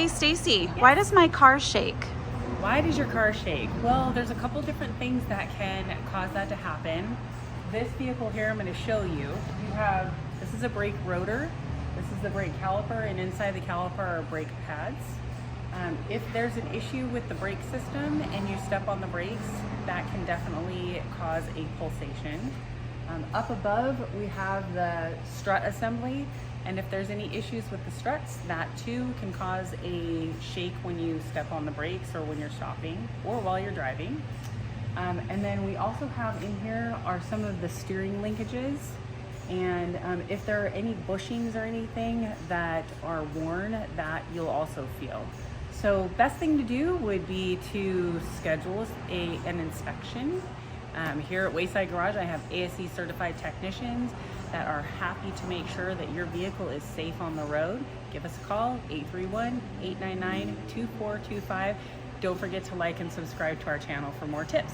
Hey Stacy, why does my car shake? Why does your car shake? Well, there's a couple different things that can cause that to happen. This vehicle here I'm going to show you. This is a brake rotor, this is the brake caliper, and inside the caliper are brake pads. If there's an issue with the brake system and you step on the brakes, that can definitely cause a pulsation. Up above we have the strut assembly, and if there's any issues with the struts, that too can cause a shake when you step on the brakes or when you're stopping or while you're driving. And then we also have in here are some of the steering linkages, and if there are any bushings or anything that are worn, that you'll also feel. So best thing to do would be to schedule an inspection. Here at Wayside Garage, I have ASE-certified technicians that are happy to make sure that your vehicle is safe on the road. Give us a call, 831-899-2425. Don't forget to like and subscribe to our channel for more tips.